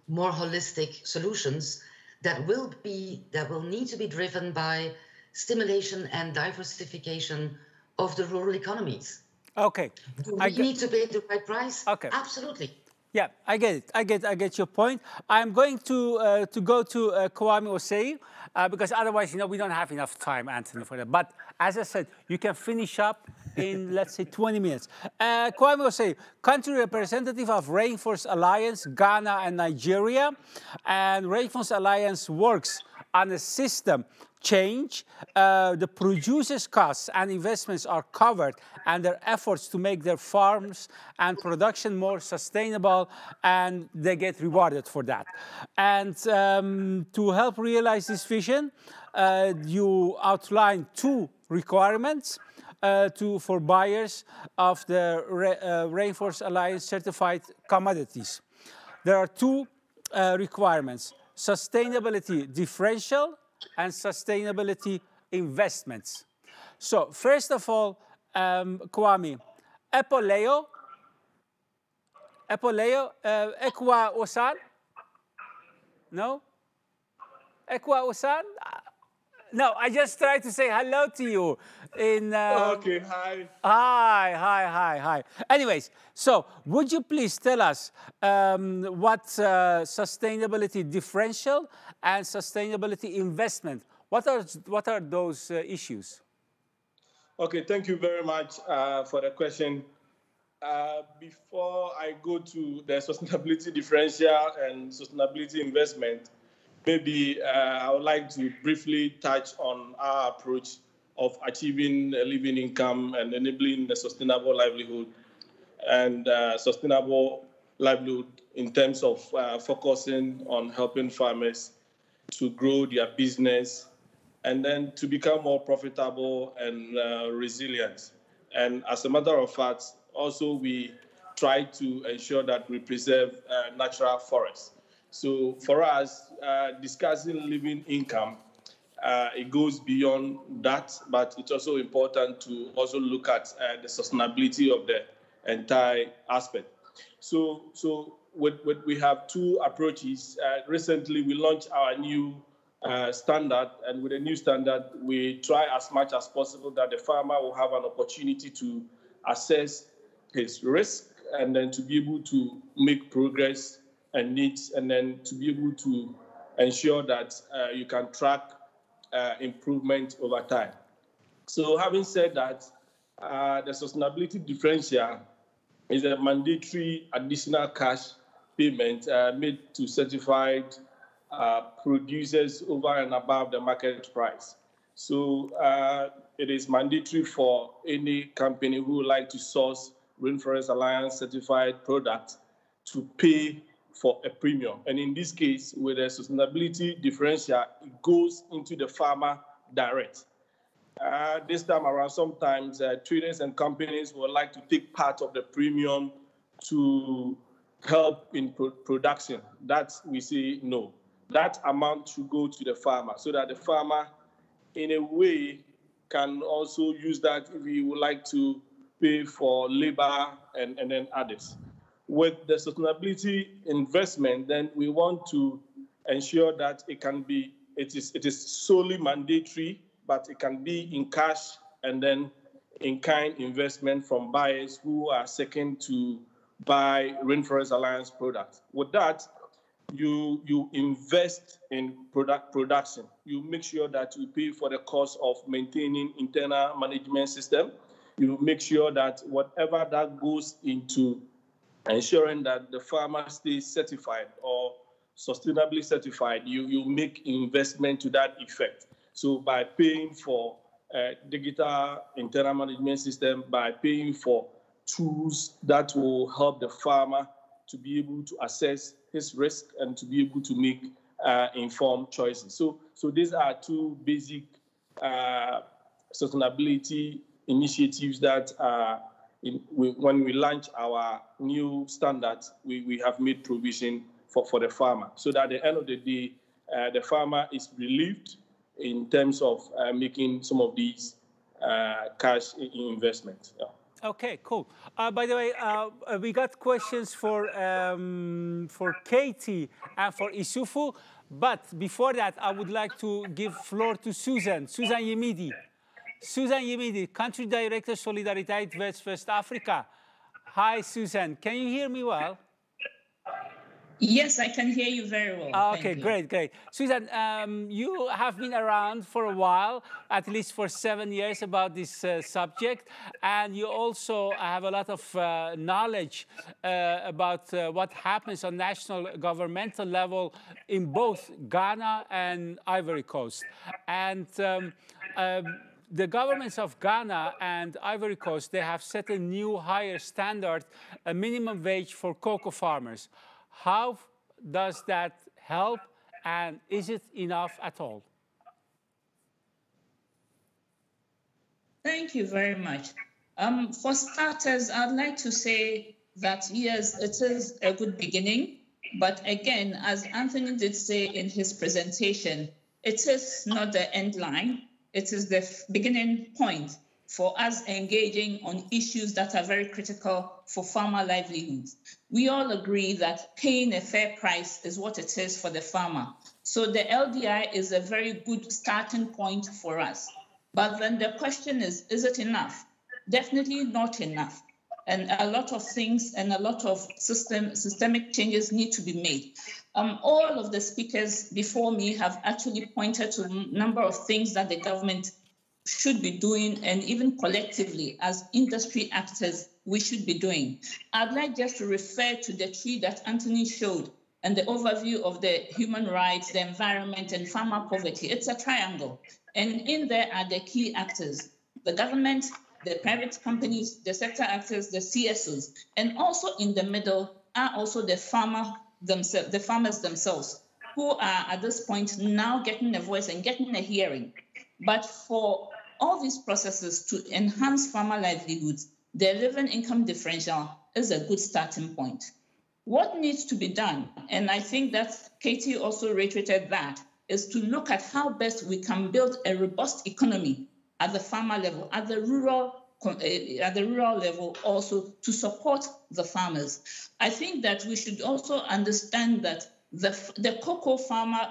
more holistic solutions that will need to be driven by stimulation and diversification of the rural economies. Okay. Do we need to pay the right price? Okay. Absolutely. Yeah, I get it. I get your point. I'm going to go to Kwame Osei because otherwise, we don't have enough time, Anthony, for that. But as I said, you can finish up in, let's say, 20 minutes. Kwame Osei, country representative of Rainforest Alliance, Ghana and Nigeria. And Rainforest Alliance works on a system change. The producers' costs and investments are covered, and their efforts to make their farms and production more sustainable, and they get rewarded for that. And to help realize this vision, you outline 2 requirements for buyers of the Rainforest Alliance certified commodities. There are 2 requirements: sustainability differential and sustainability investments. So first of all, Kwame, Epoleo, Ekwa Osan? No? Ekwa Osan? No, I just tried to say hello to you. Okay, hi. Hi. Anyways, so would you please tell us what sustainability differential and sustainability investment, what are those issues? Okay, thank you very much for the question. Before I go to the sustainability differential and sustainability investment, maybe I would like to briefly touch on our approach of achieving a living income and enabling a sustainable livelihood and sustainable livelihood in terms of focusing on helping farmers to grow their business and then to become more profitable and resilient. And as a matter of fact, also we try to ensure that we preserve natural forests. So for us, discussing living income, it goes beyond that, but it's also important to also look at the sustainability of the entire aspect. So we have 2 approaches. Recently, we launched our new standard, and with the new standard, we try as much as possible that the farmer will have an opportunity to assess his risk and then to be able to make progress and needs, and then to be able to ensure that you can track improvement over time. So having said that, the sustainability differential is a mandatory additional cash payment made to certified producers over and above the market price. So it is mandatory for any company who would like to source Rainforest Alliance certified products to pay for a premium. And in this case, with the sustainability differential, it goes into the farmer direct. This time around, sometimes traders and companies would like to take part of the premium to help in production. That we say no. That amount should go to the farmer so that the farmer, in a way, can also use that if he would like to pay for labor and then others. With the sustainability investment, then we want to ensure that it is solely mandatory, but it can be in cash and then in-kind investment from buyers who are seeking to buy Rainforest Alliance products. With that, you invest in production. You make sure that you pay for the cost of maintaining internal management system. You make sure that whatever that goes into ensuring that the farmer stays certified or sustainably certified, you make investment to that effect. So by paying for digital internal management system, by paying for tools that will help the farmer to be able to assess his risk and to be able to make informed choices. So these are 2 basic sustainability initiatives that are when we launch our new standards, we have made provision for the farmer, so that at the end of the day, the farmer is relieved in terms of making some of these cash investments. Yeah. Okay, cool. By the way, we got questions for Katie and for Isufu, but before that, I would like to give floor to Susan Yemidi. Susan Yemidi, Country Director Solidariteit West Africa. Hi, Susan. Can you hear me well? Yes, I can hear you very well. Okay, great. Susan, you have been around for a while, at least for 7 years, about this subject, and you also have a lot of knowledge about what happens on national governmental level in both Ghana and Ivory Coast. And the governments of Ghana and Ivory Coast, they have set a new higher standard, a minimum wage for cocoa farmers. How does that help, and is it enough at all? Thank you very much. For starters, I'd like to say that, yes, it is a good beginning. But again, as Anthony did say in his presentation, it is not the end line. It is the beginning point for us engaging on issues that are very critical for farmer livelihoods. We all agree that paying a fair price is what it is for the farmer. So the LDI is a very good starting point for us. But then the question is it enough? Definitely not enough. And a lot of things and a lot of systemic changes need to be made. All of the speakers before me have actually pointed to a number of things that the government should be doing, and even collectively as industry actors, we should be doing. I'd like just to refer to the tree that Anthony showed and the overview of the human rights, the environment, and farmer poverty. It's a triangle. And in there are the key actors: the government, the private companies, the sector actors, the CSOs. And also in the middle are also the farmers themselves, who are at this point now getting a voice and getting a hearing. But for all these processes to enhance farmer livelihoods, the living income differential is a good starting point. What needs to be done, and I think that Katie also reiterated that, is to look at how best we can build a robust economy at the farmer level, at the rural level also, to support the farmers. I think that we should also understand that the cocoa farmer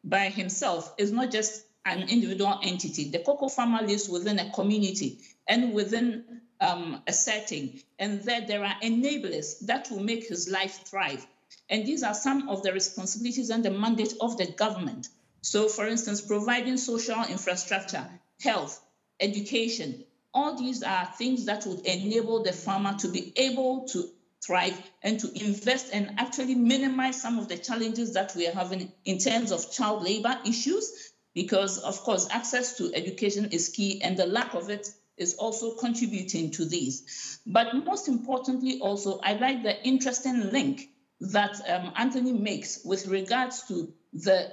by himself is not just an individual entity. The cocoa farmer lives within a community and within a setting, and there are enablers that will make his life thrive. And these are some of the responsibilities and the mandate of the government. So, for instance, providing social infrastructure, health, education, all these are things that would enable the farmer to be able to thrive and to invest and actually minimize some of the challenges that we are having in terms of child labor issues, because, of course, access to education is key, and the lack of it is also contributing to these. But most importantly also, I like the interesting link that Anthony makes with regards to the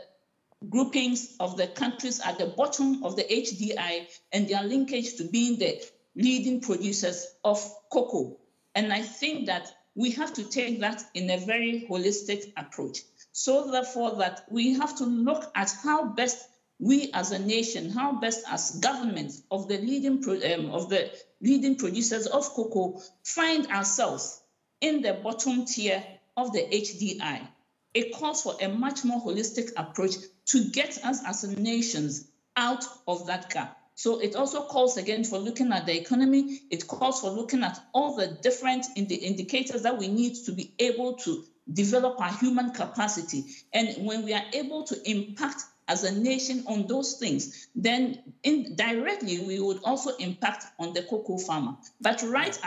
groupings of the countries at the bottom of the HDI and their linkage to being the leading producers of cocoa. And I think that we have to take that in a very holistic approach. So therefore that we have to look at how best we as a nation, how best as governments of the leading producers of cocoa find ourselves in the bottom tier of the HDI. It calls for a much more holistic approach to get us as nations out of that gap. So it also calls again for looking at the economy. It calls for looking at all the different indicators that we need to be able to develop our human capacity. And when we are able to impact as a nation on those things, then indirectly we would also impact on the cocoa farmer. But right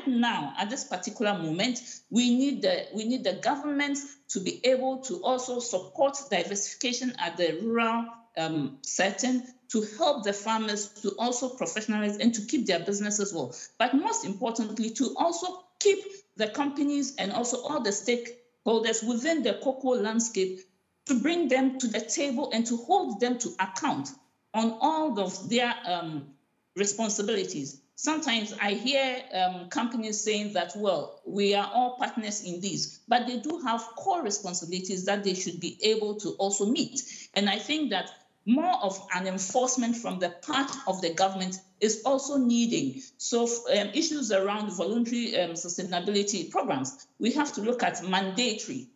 now, at this particular moment, we need the government to be able to also support diversification at the rural setting, to help the farmers to also professionalize and to keep their business as well. But most importantly, to also keep the companies and also all the stakeholders within the cocoa landscape, to bring them to the table and to hold them to account on all of their responsibilities. Sometimes I hear companies saying that, well, we are all partners in this, but they do have core responsibilities that they should be able to also meet. And I think that more of an enforcement from the part of the government is also needing. So issues around voluntary sustainability programs, we have to look at mandatory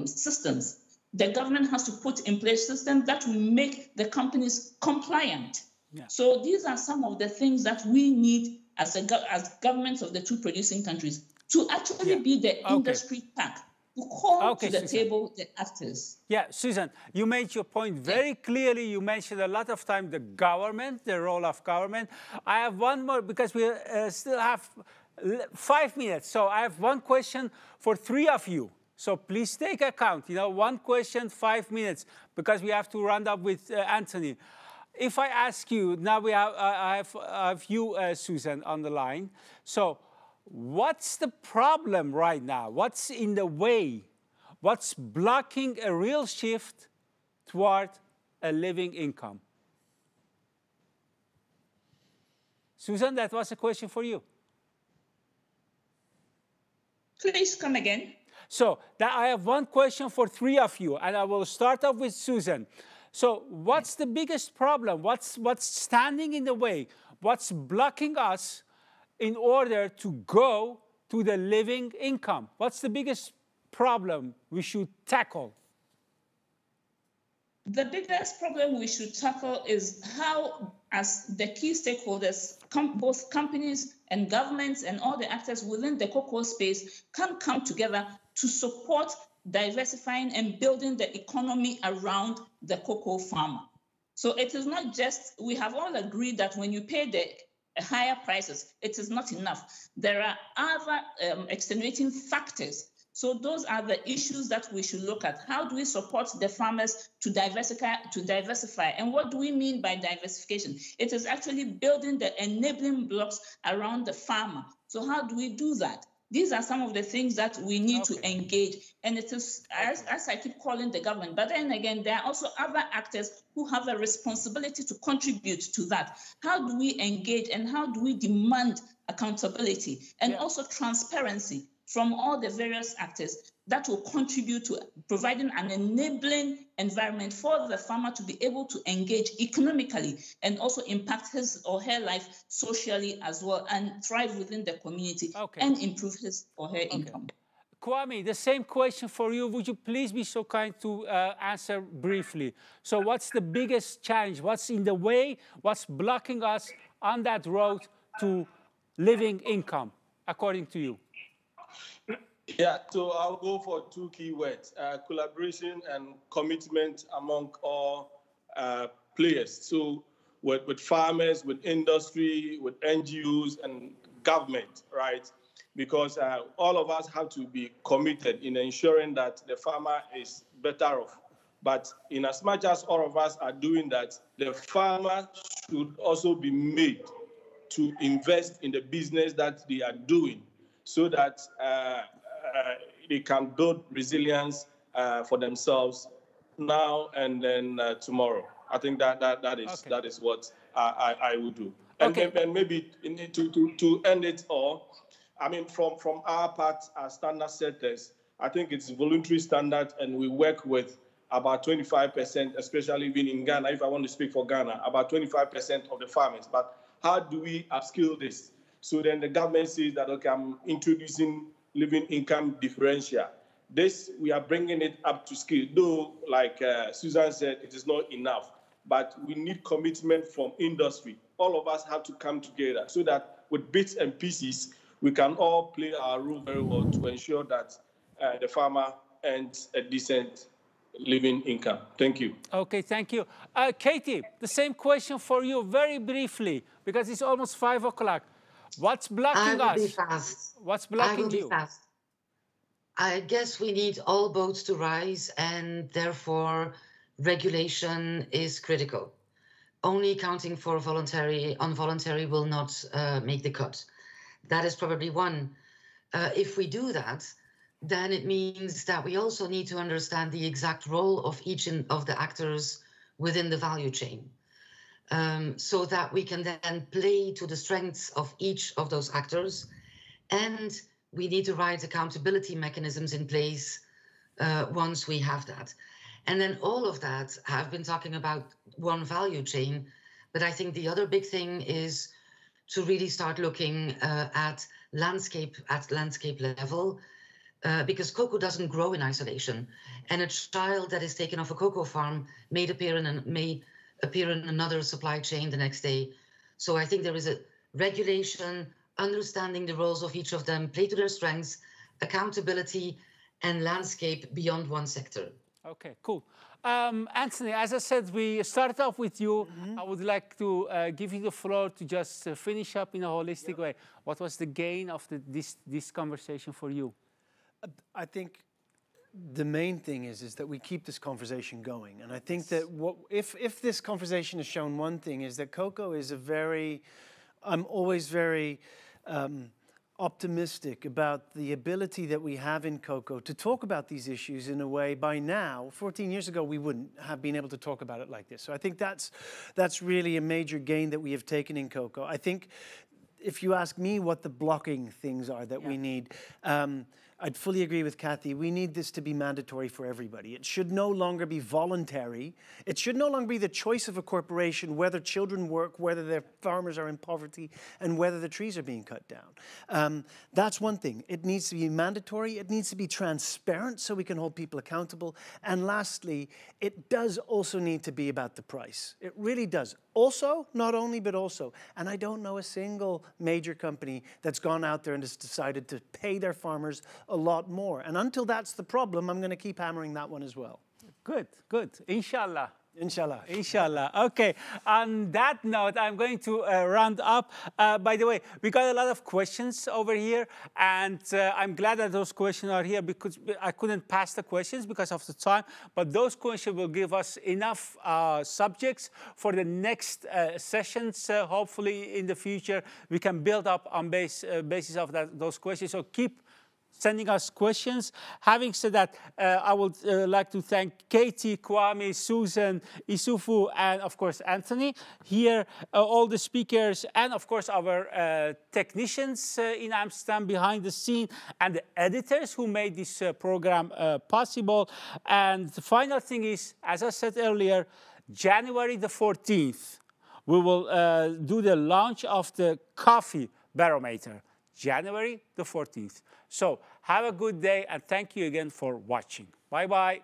systems. The government has to put in place systems that will make the companies compliant. Yeah. So these are some of the things that we need as governments of the two producing countries to actually be the industry pack, to call to the table the actors. Yeah, Susan, you made your point very clearly. You mentioned a lot of time the government, the role of government. I have one more, because we still have 5 minutes. So I have one question for 3 of you. So please take account, one question, 5 minutes, because we have to round up with Anthony. If I ask you, now I have you, Susan, on the line. So what's the problem right now? What's in the way? What's blocking a real shift toward a living income? Susan, that was a question for you. Please come again. So I have one question for 3 of you, and I will start off with Susan. So what's the biggest problem? What's standing in the way? What's blocking us in order to go to the living income? What's the biggest problem we should tackle? The biggest problem we should tackle is how, as the key stakeholders, both companies and governments and all the actors within the cocoa space can come together to support diversifying and building the economy around the cocoa farmer. So it is not just, we have all agreed that when you pay the higher prices, it is not enough. There are other extenuating factors. So those are the issues that we should look at. How do we support the farmers to diversify? And what do we mean by diversification? It is actually building the enabling blocks around the farmer. So how do we do that? These are some of the things that we need to engage. And it is, as I keep calling the government, but then again, there are also other actors who have a responsibility to contribute to that. How do we engage and how do we demand accountability and also transparency from all the various actors that will contribute to providing an enabling environment for the farmer to be able to engage economically and also impact his or her life socially as well and thrive within the community and improve his or her income. Kwame, the same question for you. Would you please be so kind to answer briefly? So what's the biggest challenge? What's in the way? What's blocking us on that road to living income, according to you? Yeah, so I'll go for 2 key words, collaboration and commitment among all players. So with farmers, with industry, with NGOs and government, right? Because all of us have to be committed in ensuring that the farmer is better off. But in as much as all of us are doing that, the farmer should also be made to invest in the business that they are doing so that they can build resilience for themselves now and then tomorrow. I think that is what I would do. And maybe to end it all, I mean, from our part, as standard setters, I think it's voluntary standard, and we work with about 25%, especially even in Ghana. If I want to speak for Ghana, about 25% of the farmers. But how do we upskill this? So then the government says that, okay, I'm introducing living income differential. This, we are bringing it up to scale. Though, like Susan said, it is not enough. But we need commitment from industry. All of us have to come together so that with bits and pieces, we can all play our role very well to ensure that the farmer earns a decent living income. Thank you. Okay, thank you. Katie, the same question for you very briefly, because it's almost 5 o'clock. What's blocking us? I will be fast. What's blocking you? I will be fast. I guess we need all boats to rise, and therefore regulation is critical. Only counting for involuntary will not make the cut. That is probably one. If we do that, then it means that we also need to understand the exact role of each of the actors within the value chain. so that we can then play to the strengths of each of those actors. And we need the right accountability mechanisms in place once we have that. And then all of that, I've been talking about one value chain, but I think the other big thing is to really start looking at landscape level, because cocoa doesn't grow in isolation. And a child that is taken off a cocoa farm may appear in another supply chain the next day. So I think there is a regulation, understanding the roles of each of them, play to their strengths, accountability, and landscape beyond one sector. Okay, cool. Anthony, as I said, we started off with you. I would like to give you the floor to just finish up in a holistic way. What was the gain of this conversation for you? I think the main thing is that we keep this conversation going. And I think that if this conversation has shown one thing, is that cocoa is I'm always very optimistic about the ability that we have in cocoa to talk about these issues in a way. By now, 14 years ago, we wouldn't have been able to talk about it like this. So I think that's really a major gain that we have taken in cocoa. I think if you ask me what the blocking things are that we need, I'd fully agree with Kathy. We need this to be mandatory for everybody. It should no longer be voluntary. It should no longer be the choice of a corporation whether children work, whether their farmers are in poverty, and whether the trees are being cut down. That's one thing. It needs to be mandatory. It needs to be transparent so we can hold people accountable. And lastly, it does also need to be about the price. It really does. Also, not only, but also. And I don't know a single major company that's gone out there and has decided to pay their farmers a lot more. And until that's the problem, I'm going to keep hammering that one as well. Good, good. Inshallah. Inshallah. Inshallah. Okay. On that note, I'm going to round up. By the way, we got a lot of questions over here, and I'm glad that those questions are here because I couldn't pass the questions because of the time. But those questions will give us enough subjects for the next sessions. Hopefully, in the future, we can build up on basis of those questions. So keep sending us questions. Having said that, I would like to thank Katie, Kwame, Susan, Isufu, and of course Anthony. Here, all the speakers, and of course our technicians in Amsterdam behind the scene, and the editors who made this program possible. And the final thing is, as I said earlier, January the 14th, we will do the launch of the coffee barometer. January the 14th. So have a good day, and thank you again for watching. Bye-bye.